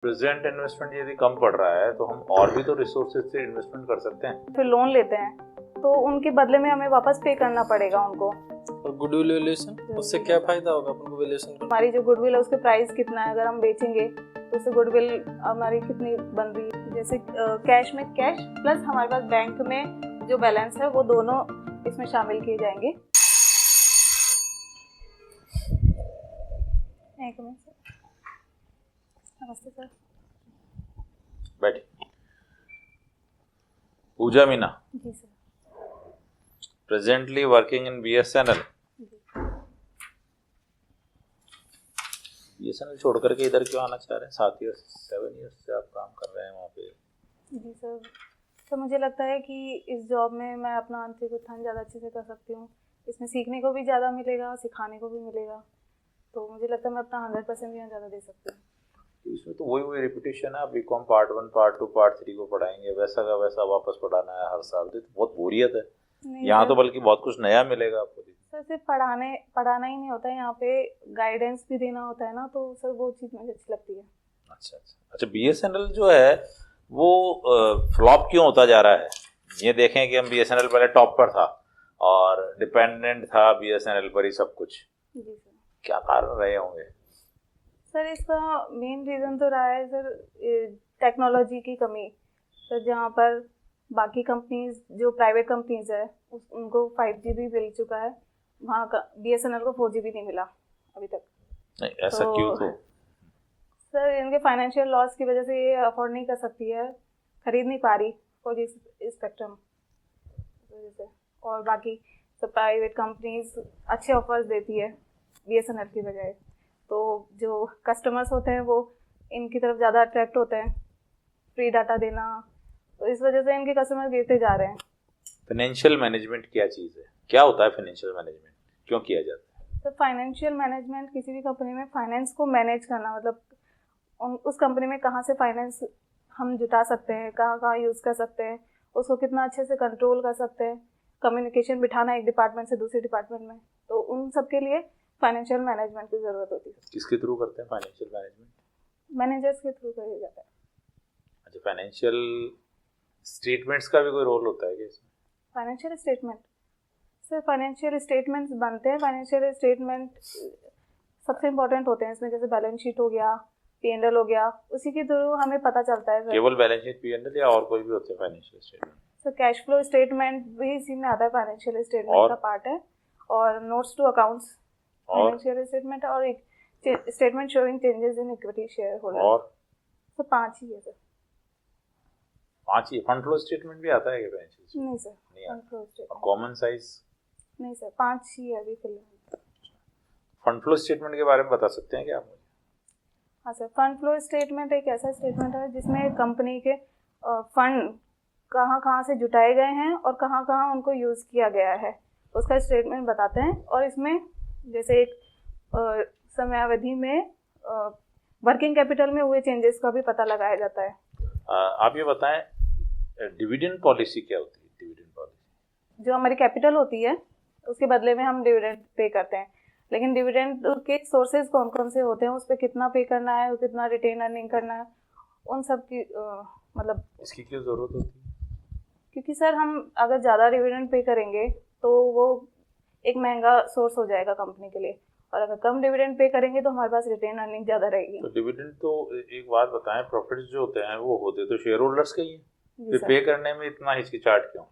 Present investment यदि कम पड़ रहा है तो हम और भी तो रिसोर्सेज से इन्वेस्टमेंट कर सकते हैं। फिर लोन लेते हैं तो उनके बदले में हमें वापस पे करना पड़ेगा उनको। और गुडविल वैल्यूएशन, उससे क्या फायदा होगा अपन को वैल्यूएशन का? हमारी जो गुडविल है उसके प्राइस कितना है, अगर हम बेचेंगे तो उससे गुडविल हमारी कितनी बन रही है। जैसे कैश में कैश प्लस हमारे पास बैंक में जो बैलेंस है वो दोनों इसमें शामिल किए जाएंगे। एक मिनट सर। नमस्ते सर। बैठिए। Pooja Meena, ji sir. Presently working in BSNL। BSNL छोड़ करके इधर क्यों आना चाह रहे हैं? 7 ईयर्स से आप काम कर रहे हैं वहाँ पे। जी सर, तो मुझे लगता है कि इस जॉब में मैं अपना आंतरिक उत्थान ज़्यादा अच्छे से कर सकती हूँ। इसमें सीखने को भी ज़्यादा मिलेगा, सिखाने को भी मिलेगा, तो मुझे लगता है मैं अपना 100% यहाँ ज़्यादा दे सकती हूँ। इसमें तो वही रिपीटेशन है। BCom पार्ट 1 पार्ट 2 पार्ट 3 को पढ़ाएंगे, वैसा का वैसा वापस पढ़ाना है हर साल। तो बहुत बोरियत है यहाँ तो, बल्कि बहुत कुछ नया मिलेगा आपको। सर सिर्फ पढ़ाना ही नहीं होता है, यहाँ पे गाइडेंस भी देना होता है ना, तो सर वो चीज़ मुझे अच्छी लगती है। अच्छा, BSNL जो है वो फ्लॉप क्यों होता जा रहा है? ये देखें कि हम BSNL पहले टॉप पर था और डिपेंडेंट था BSNL पर ही सब कुछ। जी सर। क्या कारण रहे होंगे? सर इसका मेन रीज़न तो रहा है सर टेक्नोलॉजी की कमी। सर जहाँ पर बाकी कंपनीज जो प्राइवेट कंपनीज है उनको 5G भी मिल चुका है, वहाँ का BSNL को 4G भी नहीं मिला अभी तक। नहीं, ऐसा क्यों? तो सर इनके फाइनेंशियल लॉस की वजह से ये अफोर्ड नहीं कर सकती है, खरीद नहीं पा रही 4G स्पेक्ट्रम वजह से। और बाकी सब प्राइवेट कंपनीज अच्छे ऑफर्स देती है BSNL की बजाय, तो जो कस्टमर्स होते हैं वो इनकी तरफ ज़्यादा अट्रैक्ट होते हैं, फ्री डाटा देना, तो इस वजह से इनके कस्टमर गिरते जा रहे हैं। फाइनेंशियल मैनेजमेंट क्या चीज़ है? क्या होता है फाइनेंशियल मैनेजमेंट? क्यों किया जाता है? तो फाइनेंशियल मैनेजमेंट किसी भी कंपनी में फाइनेंस को मैनेज करना, मतलब उस कंपनी में कहाँ से फाइनेंस हम जुटा सकते हैं, कहाँ कहाँ यूज़ कर सकते हैं, उसको कितना अच्छे से कंट्रोल कर सकते हैं, कम्युनिकेशन बिठाना एक डिपार्टमेंट से दूसरे डिपार्टमेंट में, तो उन सब के लिए फाइनेंशियल मैनेजमेंट की ज़रूरत होती है। किसके थ्रू करते हैं फाइनेंशियल मैनेजमेंट? मैनेजर्स के थ्रू किया जाता है। अच्छा, फाइनेंशियल स्टेटमेंट्स का भी कोई रोल होता है क्या इसमें? Financial statement, sir financial statements बनते हैं। फाइनेंशियल स्टेटमेंट सबसे इम्पोर्टेंट होते हैं इसमें, जैसे बैलेंस शीट हो गया, P&L हो गया, उसी के थ्रू हमें पता चलता है। केवल बैलेंस शीट, P&L या और कोई भी होते हैं financial statement? Sir cash flow statement भी इसी में आता है, फाइनेंशियल स्टेटमेंट का पार्ट है। और notes to accounts financial statement, और एक statement showing changes in equity share holder. और सर 5 ही है सर। 5 ही? फंड फ्लो स्टेटमेंट भी आता है क्या फाइनेंशियल? नहीं सर, फंड फ्लो स्टेटमेंट। और कॉमन साइज? नहीं सर, 5 ही है अभी फिलहाल। फंड फ्लो स्टेटमेंट के बारे में बता सकते हैं क्या आप मुझे? हाँ सर, फंड फ्लो स्टेटमेंट एक ऐसा स्टेटमेंट है जिसमें कंपनी के फंड कहाँ कहाँ से जुटाए गए हैं और कहाँ कहाँ उनको यूज़ किया गया है, उसका स्टेटमेंट बताते हैं। और इसमें जैसे एक समयावधि में वर्किंग कैपिटल में हुए चेंजेस का भी पता लगाया जाता है। आप ये बताएं, डिविडेंड पॉलिसी क्या होती है? डिविडेंड पॉलिसी जो हमारी कैपिटल होती है उसके बदले में हम डिविडेंड पे करते हैं, लेकिन डिविडेंड के सोर्सेज कौन कौन से होते हैं, उस पर कितना पे करना है, कितना रिटेन अर्निंग करना है, उन सब की मतलब इसकी क्यों ज़रूरत होती है? क्योंकि सर हम अगर ज़्यादा डिविडेंड पे करेंगे तो वो एक महंगा सोर्स हो जाएगा कंपनी के लिए, और अगर कम डिविडेंड पे करेंगे तो हमारे पास रिटेन अर्निंग ज़्यादा रहेगी। तो डिविडेंड तो एक बात बताएं, प्रॉफिट्स जो होते हैं वो होते तो शेयर होल्डर्स के ही हैं, फिर पे करने में इतना हिचकिचाहट क्यों?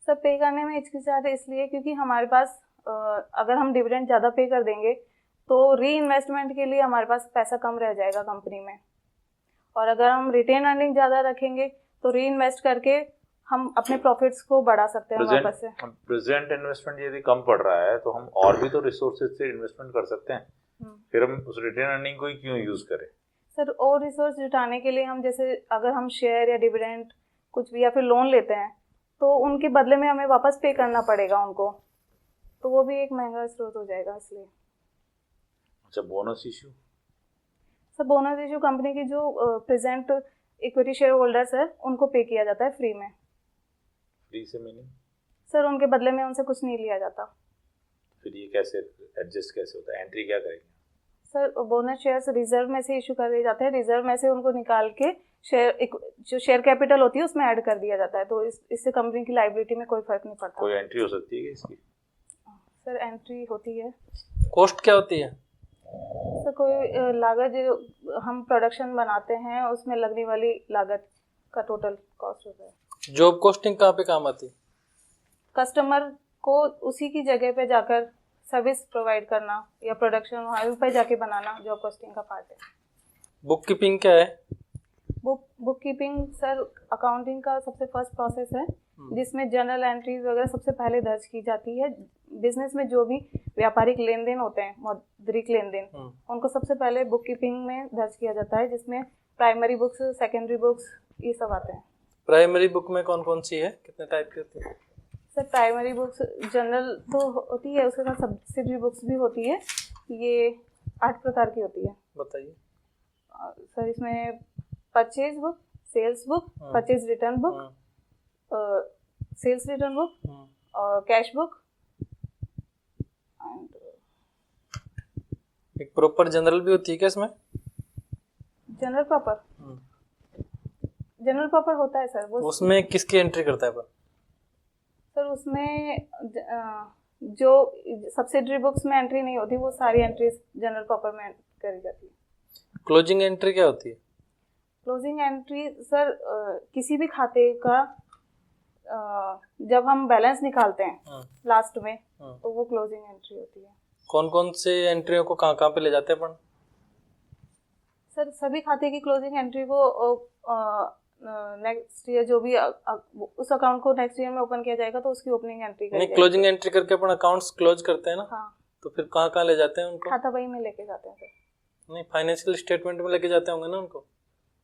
सर पे करने में हिचकिचाहट इसलिए क्योंकि हमारे पास अगर हम डिविडेंड ज़्यादा पे कर देंगे तो री इन्वेस्टमेंट के लिए हमारे पास पैसा कम रह जाएगा कंपनी में, और अगर हम रिटेन अर्निंग ज़्यादा रखेंगे तो री इन्वेस्ट करके हम अपने प्रॉफिट्स को बढ़ा सकते हैं वापस से। प्रेजेंट इन्वेस्टमेंट यदि कम पड़ रहा है तो हम और भी तो रिसोर्सेज से इन्वेस्टमेंट कर सकते हैं, फिर हम उस रिटेन अर्निंग को ही क्यों यूज़ करें? सर और रिसोर्स जुटाने के लिए हम जैसे अगर हम शेयर या डिविडेंड कुछ भी या फिर लोन लेते हैं तो उनके बदले में हमें वापस पे करना पड़ेगा उनको, तो वो भी एक महंगा स्रोत हो जाएगा इसलिए। अच्छा, bonus issue? Sir bonus issue company की जो प्रेजेंट इक्विटी शेयर होल्डर्स है उनको पे किया जाता है फ्री में। फ्री से मीनिंग? सर उनके बदले में उनसे कुछ नहीं लिया जाता। फिर ये कैसे एडजस्ट कैसे होता है? एंट्री क्या करेंगे? सर बोनस शेयर्स रिजर्व में से इशू कर दिए जाते हैं, रिजर्व में से उनको निकाल के जो शेयर कैपिटल होती है उसमें ऐड कर दिया जाता है, तो इससे कंपनी की लाइबिलिटी में कोई फर्क नहीं पड़ता। कोई एंट्री हो सकती है क्या इसकी? सर एंट्री होती है। कॉस्ट क्या होती है? सर कोई लागत जो हम प्रोडक्शन बनाते हैं उसमें लगने वाली लागत का टोटल कॉस्ट होता है। जॉब कॉस्टिंग कहाँ पे काम आती है? कस्टमर को उसी की जगह पे जाकर सर्विस प्रोवाइड करना या प्रोडक्शन वहीं पर जाके बनाना जॉब कॉस्टिंग का पार्ट है। बुक कीपिंग क्या है? बुक कीपिंग सर अकाउंटिंग का सबसे फर्स्ट प्रोसेस है जिसमें जनरल एंट्रीज वगैरह सबसे पहले दर्ज की जाती है। बिजनेस में जो भी व्यापारिक लेन देन होते हैं, मौद्रिक लेन देन, उनको सबसे पहले बुक कीपिंग में दर्ज किया जाता है, जिसमें प्राइमरी बुक्स, सेकेंडरी बुक्स, ये सब आते हैं। प्राइमरी बुक में कौन कौन सी है, कितने टाइप की होती है? सर प्राइमरी बुक्स जनरल तो होती है, उसके साथ सब्सिडरी बुक्स भी होती है, ये 8 प्रकार की होती है। बताइए। सर इसमें purchase book, sales book, purchase return book, sales return book और कैश बुक एंड एक प्रॉपर जनरल भी होती है क्या इसमें? जनरल प्रॉपर, जनरल प्रॉपर होता है सर। वो उसमें किसकी एंट्री करता है पर? सर उसमें जो सब्सिडरी बुक्स में एंट्री नहीं होती वो सारी एंट्रीज जनरल प्रॉपर में करी जाती है। क्लोजिंग एंट्री क्या होती है? क्लोजिंग एंट्री सर किसी भी खाते का जब हम बैलेंस निकालते हैं लास्ट में तो वो क्लोजिंग एंट्री होती है। कौन कौन से एंट्रियों को कहाँ कहाँ पे ले जाते हैं अपन? सर सभी खाते की क्लोजिंग एंट्री को नेक्स्ट ईयर जो भी उस अकाउंट को नेक्स्ट ईयर में ओपन किया जाएगा तो उसकी ओपनिंग एंट्री नहीं, क्लोजिंग एंट्री करके अपन अकाउंट्स क्लोज करते हैं ना। हाँ। तो फिर कहाँ कहाँ ले जाते हैं उनको? खाता बही में लेके जाते हैं सर। नहीं, फाइनेंशियल स्टेटमेंट में लेके जाते होंगे ना उनको।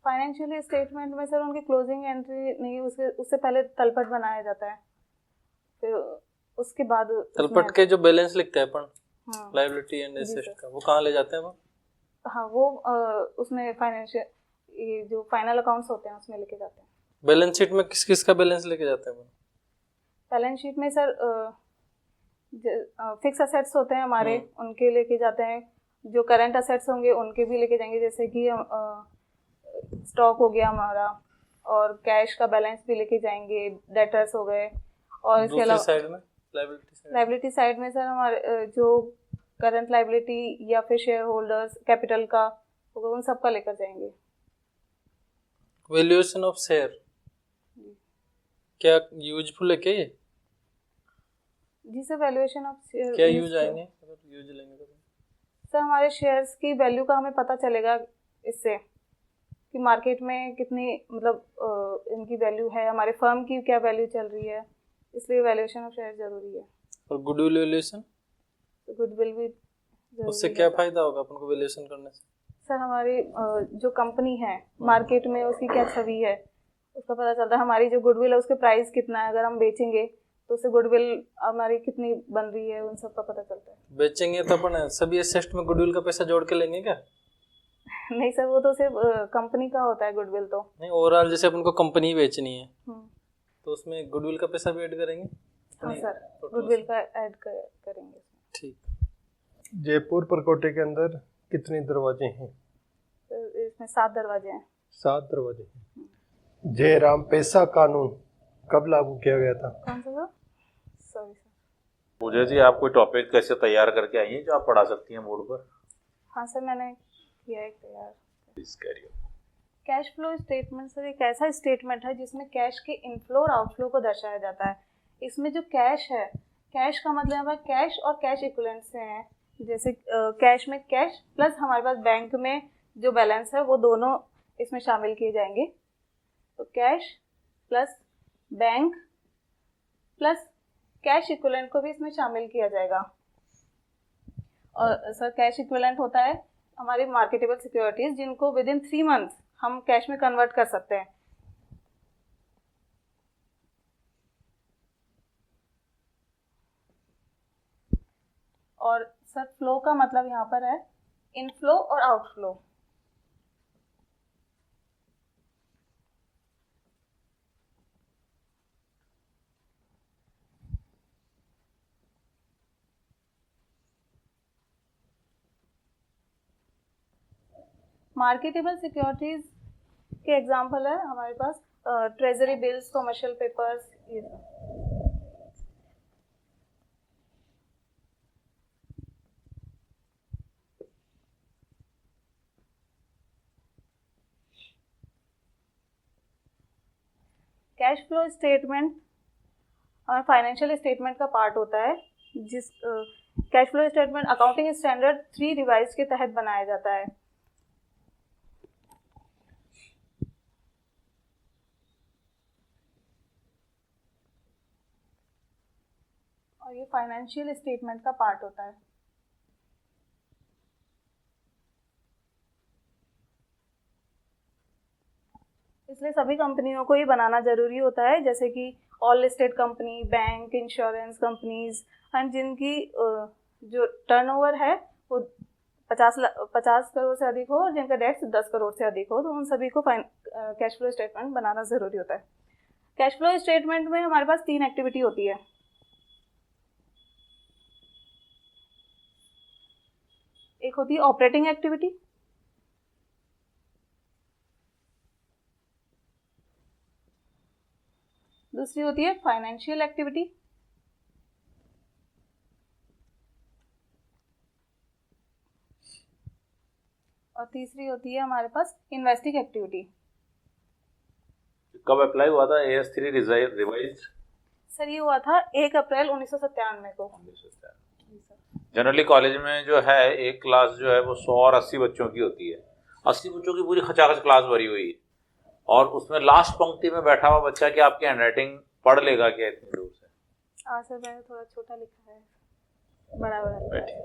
फाइनेंशियल स्टेटमेंट में सर उनकी क्लोजिंग एंट्री नहीं, उससे पहले तलपट बनाया जाता है, फिर उसके बाद तलपट के जो बैलेंस लिखते हैं अपन, लायबिलिटी एंड एसेट का, वो कहाँ ले जाते हैं वो? हाँ वो उसमें फाइनेंशियल ये जो फाइनल अकाउंट्स होते हैं उसमें लेके जाते हैं। बैलेंस शीट में किस किस का बैलेंस लेके जाते हैं? बैलेंस शीट में सर फिक्स असेट्स होते हैं हमारे, उनके लेके जाते हैं। जो करंट असेट्स होंगे उनके भी लेके जाएंगे, जैसे कि स्टॉक हो गया हमारा, और कैश का बैलेंस भी लेके जाएंगे, डेटर्स हो गए। और इसके अलावा साइड में लायबिलिटी साइड में सर हमारे जो करंट लायबिलिटी या फिर शेयर होल्डर्स कैपिटल का होगा उन सब का लेकर जाएंगे। वैल्यूएशन ऑफ शेयर क्या यूजफुल है क्या ये? जी सर, वैल्यूएशन ऑफ शेयर क्या यूज आएंगे अगर यूज लेंगे तो? सर हमारे शेयर्स की वैल्यू का हमें पता चलेगा इससे कि मार्केट में कितनी मतलब इनकी वैल्यू है, हमारे फर्म की क्या वैल्यू चल रही है, इसलिए वैल्यूएशन ऑफ शेयर जरूरी है। और गुडविल वैल्यूएशन? गुडविल भी उससे क्या फायदा होगा अपन को वैल्यूएशन करने से? सर हमारी जो कंपनी है मार्केट में उसकी क्या छवि है उसका पता चलता है। हमारी जो गुडविल है उसके प्राइस कितना है, अगर हम बेचेंगे तो उससे गुडविल हमारी कितनी बन रही है, उन सब का पता चलता है। बेचेंगे तो अपन सभी एसेट में गुडविल का पैसा जोड़ के लेंगे क्या? नहीं सर, वो तो सिर्फ कंपनी का होता है गुडविल। तो नहीं, ओवरऑल जैसे अपन को कंपनी बेचनी है तो उसमें गुडविल का पैसा भी ऐड करेंगे? हाँ सर, गुडविल का ऐड करेंगे। ठीक। जयपुर परकोटे के अंदर कितने दरवाजे हैं? इसमें 7 दरवाजे हैं। 7 दरवाजे हैं। जयराम पैसा कानून कब लागू किया गया था? कौन सा sir? Sorry sir. Pooja ji, आप कोई टॉपिक कैसे तैयार करके आई हैं जो आप पढ़ा सकती हैं बोर्ड पर? हाँ सर, मैंने किया है तैयार। Please carry on. Cash flow statement sir एक ऐसा स्टेटमेंट है जिसमें कैश के इनफ्लो और आउटफ्लो को दर्शाया जाता है। इसमें जो कैश है, कैश का मतलब है कैश और कैश इक्विवेलेंट से है। जैसे कैश में कैश प्लस हमारे पास बैंक में जो बैलेंस है वो दोनों इसमें शामिल किए जाएंगे। तो cash plus bank plus cash equivalent को भी इसमें शामिल किया जाएगा। और सर कैश इक्विवेलेंट होता है हमारी मार्केटेबल सिक्योरिटीज जिनको विद इन 3 मंथ्स हम कैश में कन्वर्ट कर सकते हैं। और सर फ्लो का मतलब यहाँ पर है इनफ्लो और आउटफ्लो। मार्केटेबल सिक्योरिटीज के एग्जांपल है हमारे पास ट्रेजरी बिल्स, कमर्शियल पेपर्स, ये सब। कैश फ्लो स्टेटमेंट और फाइनेंशियल स्टेटमेंट का पार्ट होता है, जिस cash flow statement accounting standard 3 revise के तहत बनाया जाता है। और ये फाइनेंशियल स्टेटमेंट का पार्ट होता है। इसलिए सभी कंपनियों को ये बनाना ज़रूरी होता है, जैसे कि all listed company, bank, insurance companies, and जिनकी जो टर्नओवर है वो 50 करोड़ से अधिक हो और जिनका डेट्स 10 करोड़ से अधिक हो, तो उन सभी को कैश फ्लो स्टेटमेंट बनाना ज़रूरी होता है। कैश फ्लो स्टेटमेंट में हमारे पास 3 एक्टिविटी होती है। एक होती है ऑपरेटिंग एक्टिविटी, दूसरी होती है फाइनेंशियल एक्टिविटी, और तीसरी होती है हमारे पास इन्वेस्टिंग एक्टिविटी। कब अप्लाई हुआ था AS3 रिवाइज? सर ये हुआ था 1 अप्रैल 1997 को। जनरली कॉलेज में जो है एक क्लास जो है वो 100 और 80 बच्चों की होती है। 80 बच्चों की पूरी खचाखच क्लास भरी हुई है, और उसमें लास्ट पंक्ति में बैठा हुआ बच्चा कि आपकी हैंडराइटिंग पढ़ लेगा क्या इतनी दूर से? सर मैंने थोड़ा छोटा लिखा है, बड़ा बड़ा। बैठिए।